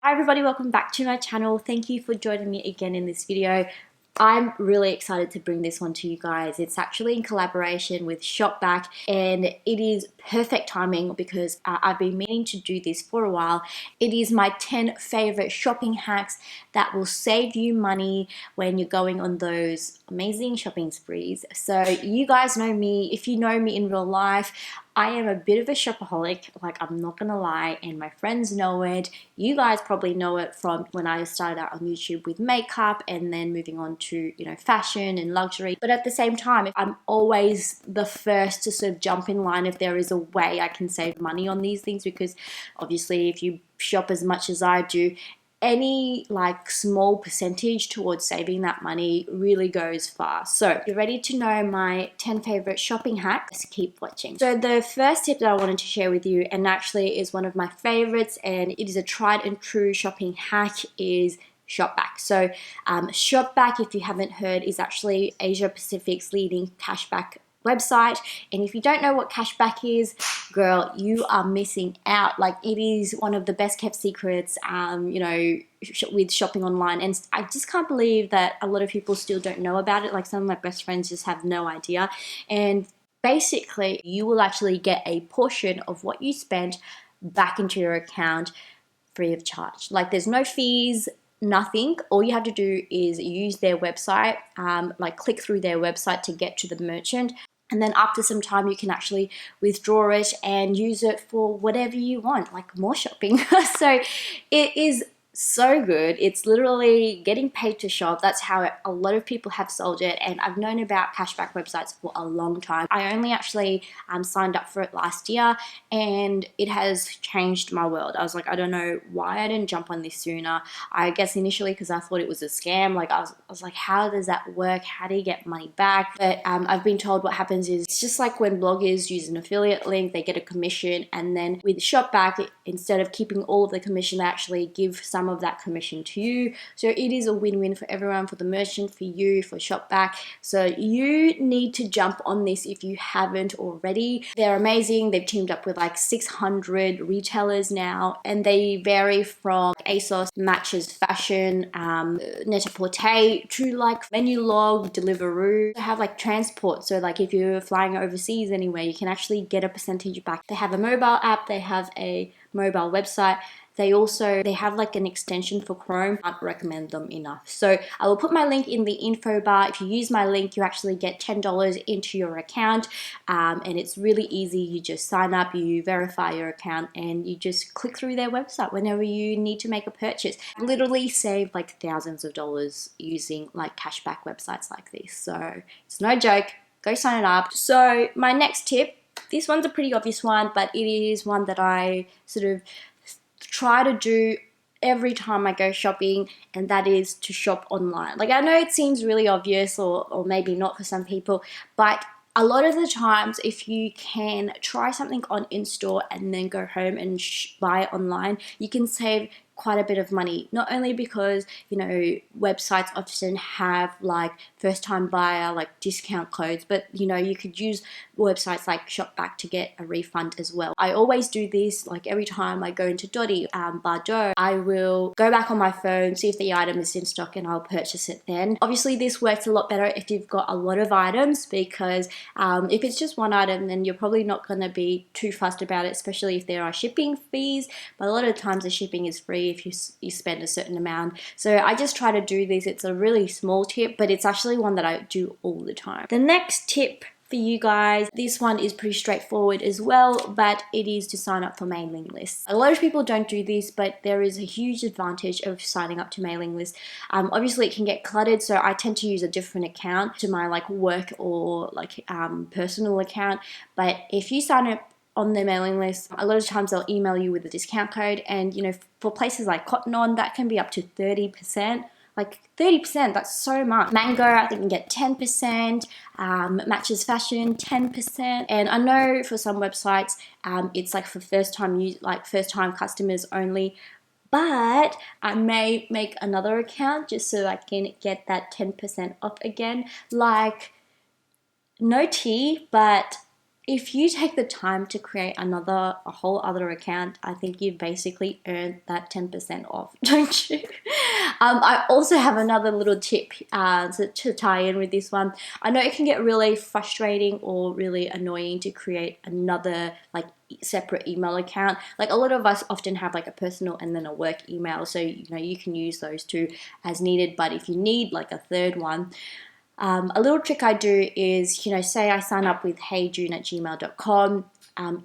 Hi everybody, welcome back to my channel. Thank you for joining me again in this video. I'm really excited to bring this one to you guys. It's actually in collaboration with ShopBack and it is perfect timing because I've been meaning to do this for a while. It is my 10 favorite shopping hacks that will save you money when you're going on those amazing shopping sprees. So you guys know me. If you know me in real life, I am a bit of a shopaholic, like I'm not gonna lie, and my friends know it. You guys probably know it from when I started out on YouTube with makeup and then moving on to, fashion and luxury. But at the same time, I'm always the first to sort of jump in line if there is a way I can save money on these things, because obviously if you shop as much as I do, any small percentage towards saving that money really goes far. So if you're ready to know my 10 favorite shopping hacks, keep watching. So the first tip that I wanted to share with you, and actually is one of my favorites and it is a tried and true shopping hack, is ShopBack. So ShopBack, if you haven't heard, is actually Asia Pacific's leading cashback website. And if you don't know what cashback is, girl, you are missing out. Like, it is one of the best kept secrets, with shopping online. And I just can't believe that a lot of people still don't know about it. Like, some of my best friends just have no idea. And basically, you will actually get a portion of what you spent back into your account free of charge. Like, there's no fees, nothing. All you have to do is use their website, click through their website to get to the merchant. And then after some time, you can actually withdraw it and use it for whatever you want, like more shopping. So it is so good. It's literally getting paid to shop. That's how a lot of people have sold it. And I've known about cashback websites for a long time. I only actually signed up for it last year and it has changed my world. I was like, I don't know why I didn't jump on this sooner. I guess initially because I thought it was a scam. Like, I was like, how does that work? How do you get money back? But I've been told what happens is it's just like when bloggers use an affiliate link, they get a commission. And then with ShopBack, instead of keeping all of the commission, they actually give some of that commission to you. So it is a win-win for everyone, for the merchant, for you, for ShopBack. So you need to jump on this if you haven't already. They're amazing. They've teamed up with like 600 retailers now, and they vary from ASOS, Matches Fashion, Net-a-Porter, to like Menulog, Deliveroo. They have like transport. So like if you're flying overseas anywhere, you can actually get a percentage back. They have a mobile app. They have a mobile website. They have like an extension for Chrome. I can't recommend them enough. So I will put my link in the info bar. If you use my link, you actually get $10 into your account. And it's really easy. You just sign up, you verify your account, and you just click through their website whenever you need to make a purchase. I literally saved like thousands of dollars using like cashback websites like this. So it's no joke. Go sign up. So my next tip, this one's a pretty obvious one, but it is one that I sort of try to do every time I go shopping, and that is to shop online. Like, I know it seems really obvious, or maybe not for some people, but a lot of the times, if you can try something on in-store and then go home and buy it online, you can save quite a bit of money. Not only because, websites often have like first time buyer like discount codes, but you could use websites like ShopBack to get a refund as well. I always do this, like every time I go into Dotty, Bardot, I will go back on my phone, see if the item is in stock, and I'll purchase it then. Obviously this works a lot better if you've got a lot of items, because if it's just one item, then you're probably not going to be too fussed about it, especially if there are shipping fees. But a lot of times the shipping is free if you spend a certain amount. So I just try to do this. It's a really small tip, but it's actually one that I do all the time. The next tip for you guys, this one is pretty straightforward as well, but it is to sign up for mailing lists. A lot of people don't do this, but there is a huge advantage of signing up to mailing lists. Obviously it can get cluttered, so I tend to use a different account to my work or personal account. But if you sign up on their mailing list, a lot of times they'll email you with a discount code, and for places like Cotton On, that can be up to 30%. Like 30%, that's so much. Mango, I think you can get 10%. Matches Fashion, 10%. And I know for some websites, it's like for first time customers only. But I may make another account just so I can get that 10% off again. Like, no tea, but if you take the time to create a whole other account, I think you've basically earned that 10% off, don't you? I also have another little tip to tie in with this one. I know it can get really frustrating or really annoying to create another like separate email account. Like a lot of us often have like a personal and then a work email, so you know you can use those two as needed. But if you need like a third one, a little trick I do is, you know, say I sign up with heyyyjune@gmail.com.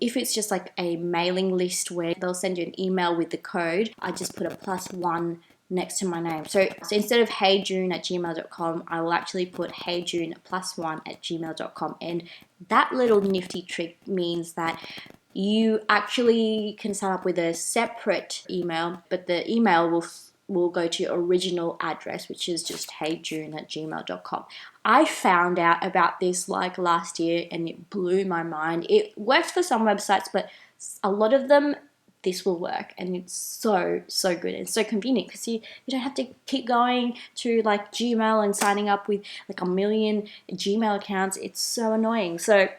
If it's just like a mailing list where they'll send you an email with the code, I just put a +1 next to my name. So instead of heyyyjune@gmail.com, I will actually put heyyyjune +1 @gmail.com. And that little nifty trick means that you actually can sign up with a separate email, but the email will go to your original address, which is just heyyyjune@gmail.com. I found out about this like last year and it blew my mind. It works for some websites, but a lot of them, this will work, and it's so good and so convenient because you don't have to keep going to like Gmail and signing up with like a million Gmail accounts. It's so annoying. So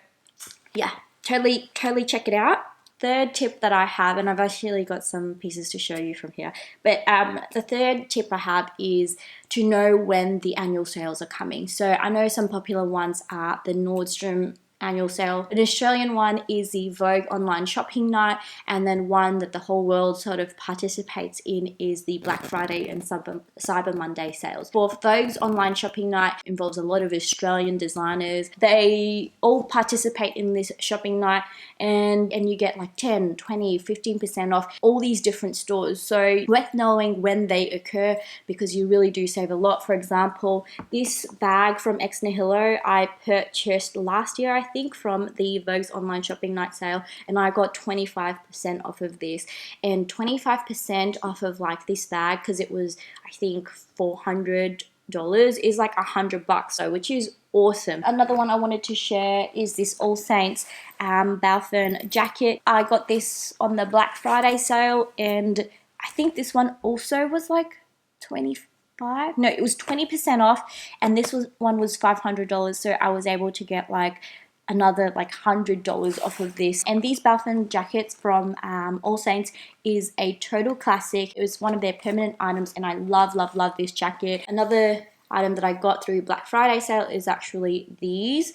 yeah, totally check it out. Third tip that I have, and I've actually got some pieces to show you from here, but the third tip I have is to know when the annual sales are coming. So I know some popular ones are the Nordstrom annual sale. An Australian one is the Vogue online shopping night, and then one that the whole world sort of participates in is the Black Friday and Cyber Monday sales. For Vogue's online shopping night involves a lot of Australian designers. They all participate in this shopping night, and you get like 10, 20, 15% off all these different stores. So worth knowing when they occur because you really do save a lot. For example, this bag from Ex Nihilo I purchased last year, I think, from the Vogue's online shopping night sale, and I got 25% off of this. And 25% off of like this bag, because it was I think $400, is like $100, so which is awesome. Another one I wanted to share is this All Saints Balfern jacket. I got this on the Black Friday sale, and I think this one also was like 25. No, it was 20% off, and this one was $500, so I was able to get like another like $100 off of this. And these Balfern jackets from All Saints is a total classic. It was one of their permanent items, and I love this jacket. Another item that I got through Black Friday sale is actually these.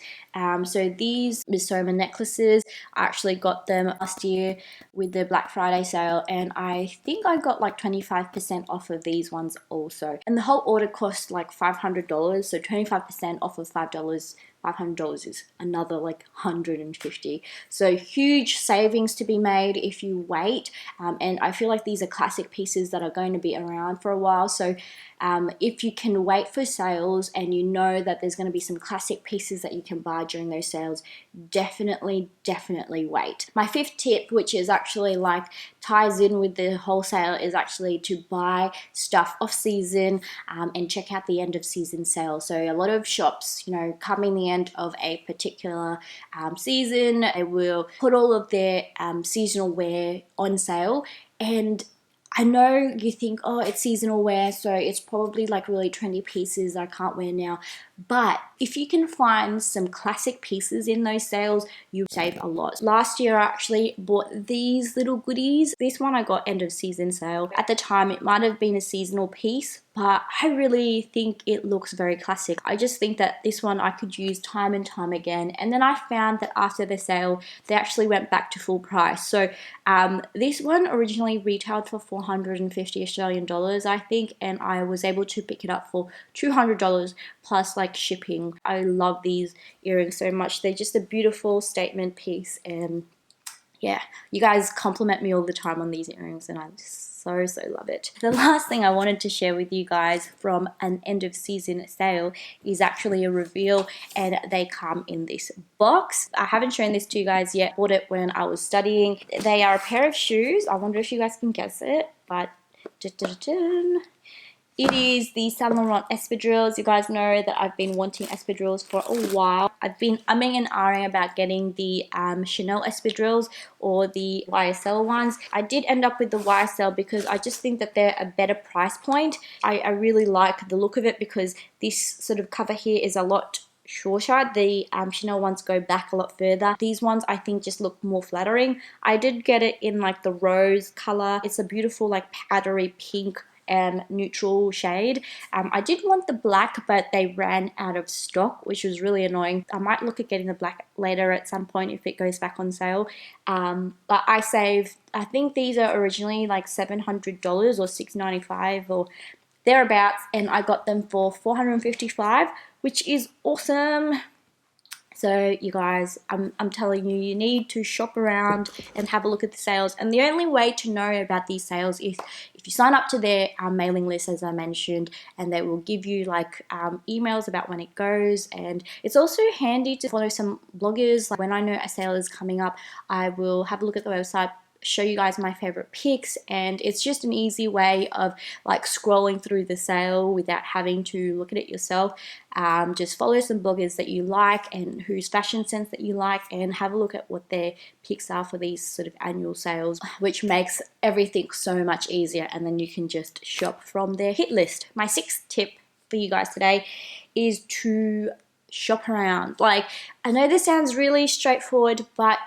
So these Misoma necklaces, I actually got them last year with the Black Friday sale, and I think I got like 25% off of these ones also. And the whole order cost like $500, so 25% off of $5, $500 is another like $150. So huge savings to be made if you wait. And I feel like these are classic pieces that are going to be around for a while. So if you can wait for sales and you know that there's going to be some classic pieces that you can buy during those sales, definitely wait. My fifth tip, which is actually like ties in with the wholesale, is actually to buy stuff off season and check out the end of season sale. So a lot of shops, you know, coming the end of a particular season, they will put all of their seasonal wear on sale. And I know you think, oh, it's seasonal wear, so it's probably like really trendy pieces I can't wear now. But if you can find some classic pieces in those sales, you save a lot. Last year I actually bought these little goodies. This one I got end of season sale. At the time it might have been a seasonal piece, but I really think it looks very classic. I just think that this one I could use time and time again. And then I found that after the sale, they actually went back to full price. So this one originally retailed for 450 Australian dollars, I think, and I was able to pick it up for $200 plus like shipping. I love these earrings so much. They're just a beautiful statement piece, and yeah, you guys compliment me all the time on these earrings, and I just so love it. The last thing I wanted to share with you guys from an end of season sale is actually a reveal, and they come in this box. I haven't shown this to you guys yet. Bought it when I was studying. They are a pair of shoes. I wonder if you guys can guess it, but it is the Saint Laurent espadrilles. You guys know that I've been wanting espadrilles for a while. I've been umming and ahhing about getting the Chanel espadrilles or the YSL ones. I did end up with the YSL because I just think that they're a better price point. I really like the look of it because this sort of cover here is a lot shorter. The Chanel ones go back a lot further. These ones I think just look more flattering. I did get it in like the rose color. It's a beautiful like powdery pink and neutral shade. I did want the black, but they ran out of stock, which was really annoying. I might look at getting the black later at some point if it goes back on sale. But I saved, I think these are originally like $700 or $695 or thereabouts, and I got them for $455, which is awesome. So you guys, I'm telling you, you need to shop around and have a look at the sales. And the only way to know about these sales is if you sign up to their mailing list, as I mentioned, and they will give you like emails about when it goes. And it's also handy to follow some bloggers. Like when I know a sale is coming up, I will have a look at the website, show you guys my favorite picks, and it's just an easy way of like scrolling through the sale without having to look at it yourself. Just follow some bloggers that you like and whose fashion sense that you like, and have a look at what their picks are for these sort of annual sales, which makes everything so much easier, and then you can just shop from their hit list. My sixth tip for you guys today is to shop around. Like, I know this sounds really straightforward, but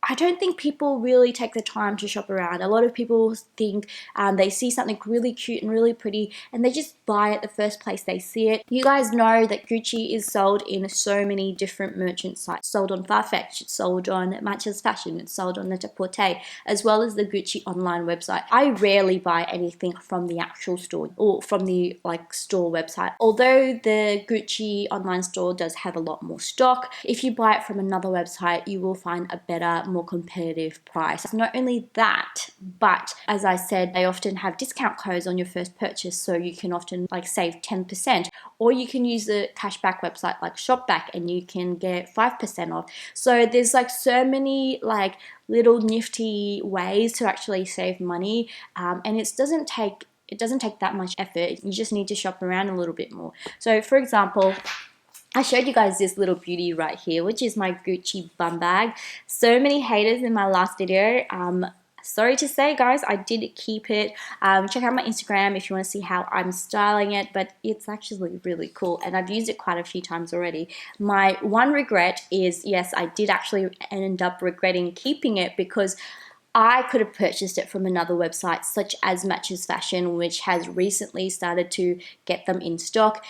I don't think people really take the time to shop around. A lot of people think they see something really cute and really pretty and they just buy it the first place they see it. You guys know that Gucci is sold in so many different merchant sites. Sold on Farfetch, it's sold on Matches Fashion, it's sold on Net-a-Porter, as well as the Gucci online website. I rarely buy anything from the actual store or from the like store website. Although the Gucci online store does have a lot more stock, if you buy it from another website, you will find a better, more competitive price. Not only that, but as I said, they often have discount codes on your first purchase, so you can often like save 10%, or you can use the cashback website like ShopBack and you can get 5% off. So there's like so many like little nifty ways to actually save money, and it doesn't take that much effort. You just need to shop around a little bit more. So for example, I showed you guys this little beauty right here, which is my Gucci bum bag. So many haters in my last video. Sorry to say, guys, I did keep it. Check out my Instagram if you want to see how I'm styling it, but it's actually really cool, and I've used it quite a few times already. My one regret is, yes, I did actually end up regretting keeping it because I could have purchased it from another website such as Matches Fashion, which has recently started to get them in stock.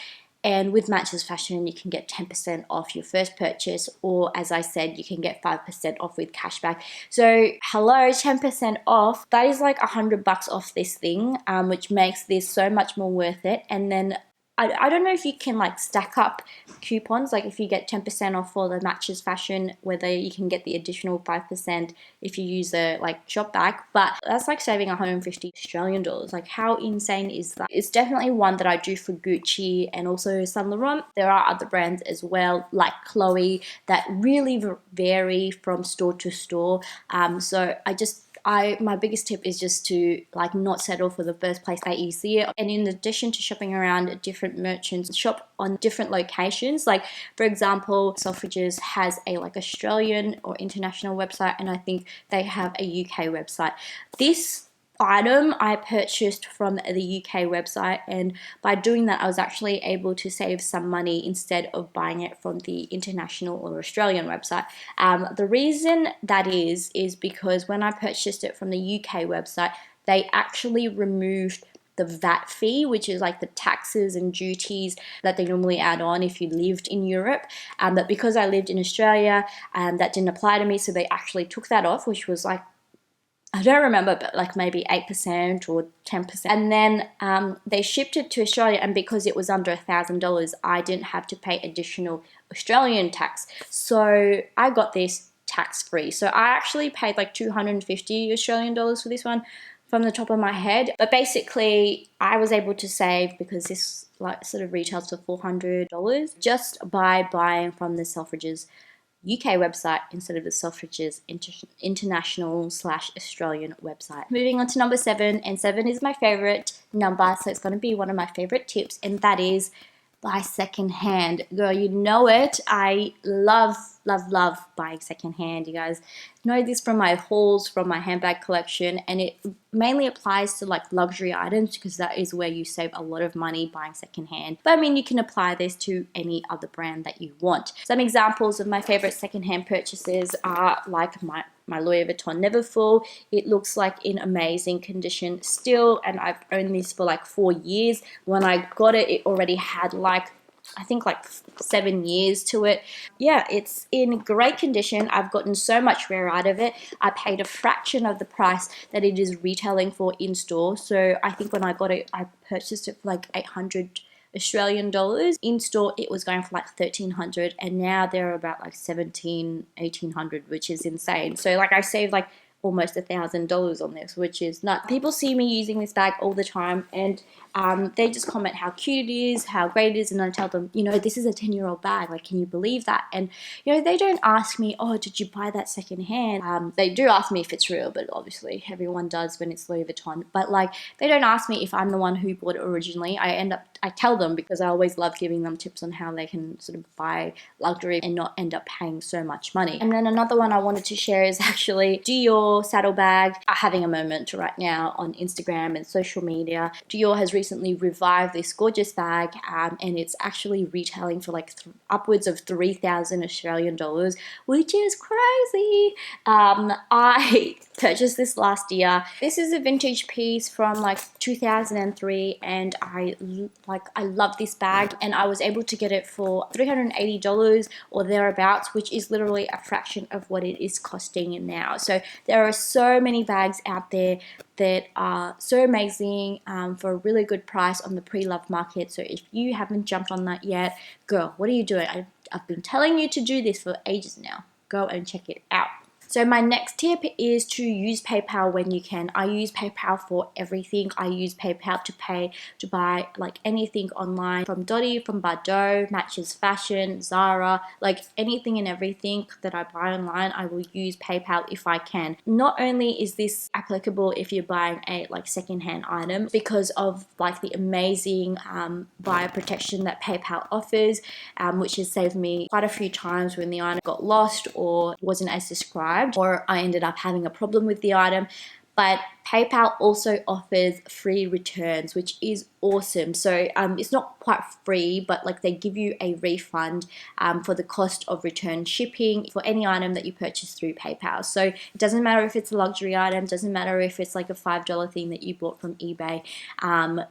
And with Matches Fashion, you can get 10% off your first purchase, or as I said, you can get 5% off with cashback. So hello, 10% off. That is like $100 off this thing, which makes this so much more worth it. And then I don't know if you can like stack up coupons, like if you get 10% off for the Matches Fashion, whether you can get the additional 5% if you use the like ShopBack, but that's like saving 150 Australian dollars. Like how insane is that? It's definitely one that I do for Gucci and also Saint Laurent. There are other brands as well like Chloe that really vary from store to store. So my biggest tip is just to like not settle for the first place that you see it. And in addition to shopping around at different merchants, shop on different locations. Like for example, Selfridges has a like Australian or international website, and I think they have a UK website. This item I purchased from the UK website, and by doing that I was actually able to save some money instead of buying it from the international or Australian website. The reason that is because when I purchased it from the UK website, they actually removed the VAT fee, which is like the taxes and duties that they normally add on if you lived in Europe. But because I lived in Australia, that didn't apply to me, so they actually took that off, which was like, I don't remember, but like maybe 8% or 10%. And then they shipped it to Australia, and because it was under $1,000, I didn't have to pay additional Australian tax. So I got this tax-free. So I actually paid like 250 Australian dollars for this one from the top of my head. But basically, I was able to save, because this like sort of retails for $400 just by buying from the Selfridges UK website instead of the Selfridges international/Australian website. Moving on to number 7, and 7 is my favorite number, so it's going to be one of my favorite tips, and that is buy secondhand. Girl, you know it. I love love buying secondhand. You guys know this from my hauls, from my handbag collection, and it mainly applies to like luxury items because that is where you save a lot of money buying secondhand. But I mean, you can apply this to any other brand that you want. Some examples of my favorite secondhand purchases are like my Louis Vuitton Neverfull. It looks like in amazing condition still, and I've owned this for like 4 years. When I got it, it already had like, I think like 7 years to it. Yeah, it's in great condition. I've gotten so much wear out of it. I paid a fraction of the price that it is retailing for in store. So I think when I got it, I purchased it for like 800 Australian dollars. In store it was going for like 1300, and now they're about like 1800, which is insane. So like I saved like almost $1,000 on this, which is nuts. People see me using this bag all the time, and they just comment how cute it is, how great it is, and I tell them, you know, this is a 10-year-old bag, like, can you believe that? And you know, they don't ask me, oh, did you buy that secondhand? They do ask me if it's real, but obviously everyone does when it's Louis Vuitton. But like, they don't ask me if I'm the one who bought it originally. I tell them, because I always love giving them tips on how they can sort of buy luxury and not end up paying so much money. And then another one I wanted to share is actually Dior saddlebag are having a moment right now on Instagram and social media. Dior has recently revived this gorgeous bag, and it's actually retailing for like upwards of 3,000 Australian dollars, which is crazy. I purchased this last year. This is a vintage piece from like 2003, and I love this bag, and I was able to get it for $380 or thereabouts, which is literally a fraction of what it is costing now. So there are so many bags out there that are so amazing for a really good price on the pre-loved market. So if you haven't jumped on that yet, girl, what are you doing? I've been telling you to do this for ages now. Go and check it out. So my next tip is to use PayPal when you can. I use PayPal for everything. I use PayPal to buy like anything online, from Dottie, from Bardot, Matches Fashion, Zara, like anything and everything that I buy online, I will use PayPal if I can. Not only is this applicable if you're buying a like secondhand item, because of like the amazing buyer protection that PayPal offers, which has saved me quite a few times when the item got lost or wasn't as described, or I ended up having a problem with the item. But PayPal also offers free returns, which is awesome. So it's not quite free, but like they give you a refund for the cost of return shipping for any item that you purchase through PayPal. So it doesn't matter if it's a luxury item, doesn't matter if it's like a $5 thing that you bought from eBay.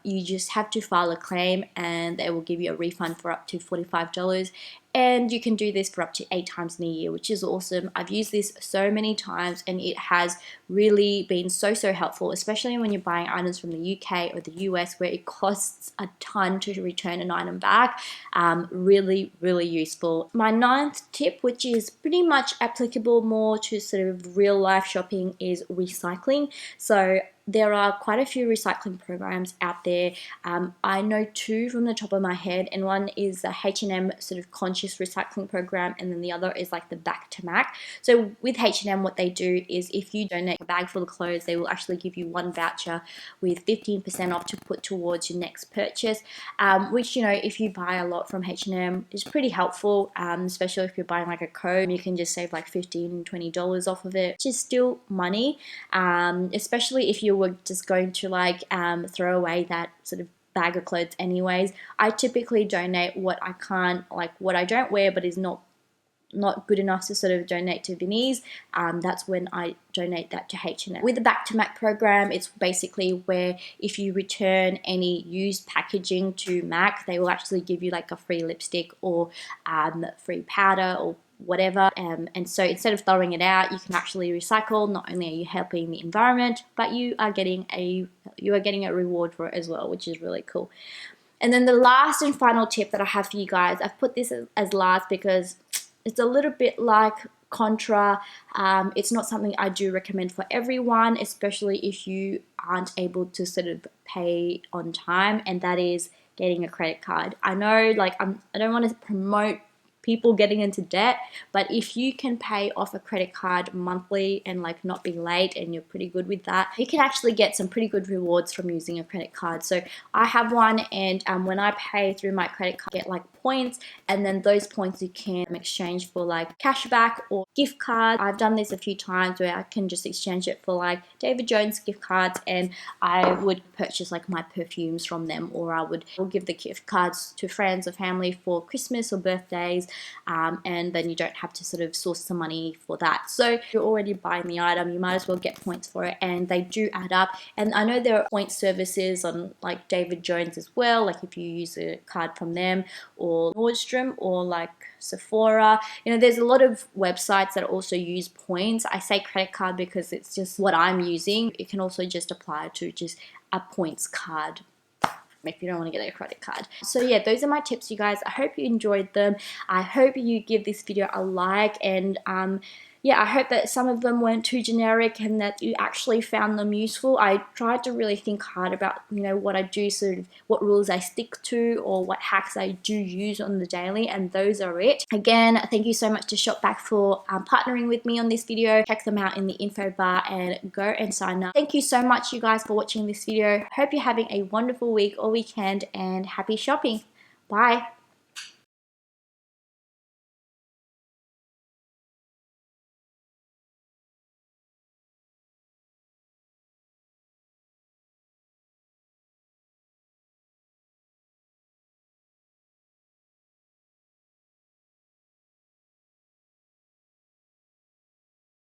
You just have to file a claim, and they will give you a refund for up to $45. And you can do this for up to 8 times in a year, which is awesome. I've used this so many times, and it has really been so helpful, especially when you're buying items from the UK or the US, where it costs a ton to return an item back. Really useful. My 9th tip, which is pretty much applicable more to sort of real life shopping, is recycling. So there are quite a few recycling programs out there. I know 2 from the top of my head, and one is the H&M sort of conscious recycling program, and then the other is like the Back to Mac. So with H&M, what they do is if you donate a bag full of clothes, they will actually give you 1 voucher with 15% off to put towards your next purchase, which, you know, if you buy a lot from H&M is pretty helpful, especially if you're buying like a coat. You can just save like $15, $20 off of it, which is still money, especially if you were just going to like throw away that sort of bag of clothes anyways. I typically donate what I can't, like what I don't wear but is not good enough to sort of donate to Vinnie's. That's when I donate that to H&M. With the Back to Mac program, it's basically where if you return any used packaging to Mac, they will actually give you like a free lipstick or free powder or whatever, and so instead of throwing it out, you can actually recycle. Not only are you helping the environment, but you are getting a reward for it as well, which is really cool. And then the last and final tip that I have for you guys, I've put this as last because it's a little bit like contra. It's not something I do recommend for everyone, especially if you aren't able to sort of pay on time, and that is getting a credit card. I know, like, I don't want to promote people getting into debt. But if you can pay off a credit card monthly and like not be late, and you're pretty good with that, you can actually get some pretty good rewards from using a credit card. So I have one, and when I pay through my credit card, I get like points, and then those points you can exchange for like cash back or gift cards. I've done this a few times where I can just exchange it for like David Jones gift cards, and I would purchase like my perfumes from them, or I would give the gift cards to friends or family for Christmas or birthdays, and then you don't have to sort of source some money for that. So if you're already buying the item, you might as well get points for it, and they do add up. And I know there are point services on like David Jones as well, like if you use a card from them, or Nordstrom, or like Sephora. You know, there's a lot of websites that also use points. I say credit card because it's just what I'm using. It can also just apply to just a points card if you don't want to get a credit card. So yeah, those are my tips, you guys. I hope you enjoyed them. I hope you give this video a like, and yeah, I hope that some of them weren't too generic and that you actually found them useful. I tried to really think hard about, you know, what I do, sort of what rules I stick to, or what hacks I do use on the daily, and those are it. Again, thank you so much to ShopBack for partnering with me on this video. Check them out in the info bar and go and sign up. Thank you so much, you guys, for watching this video. Hope you're having a wonderful week or weekend, and happy shopping. Bye.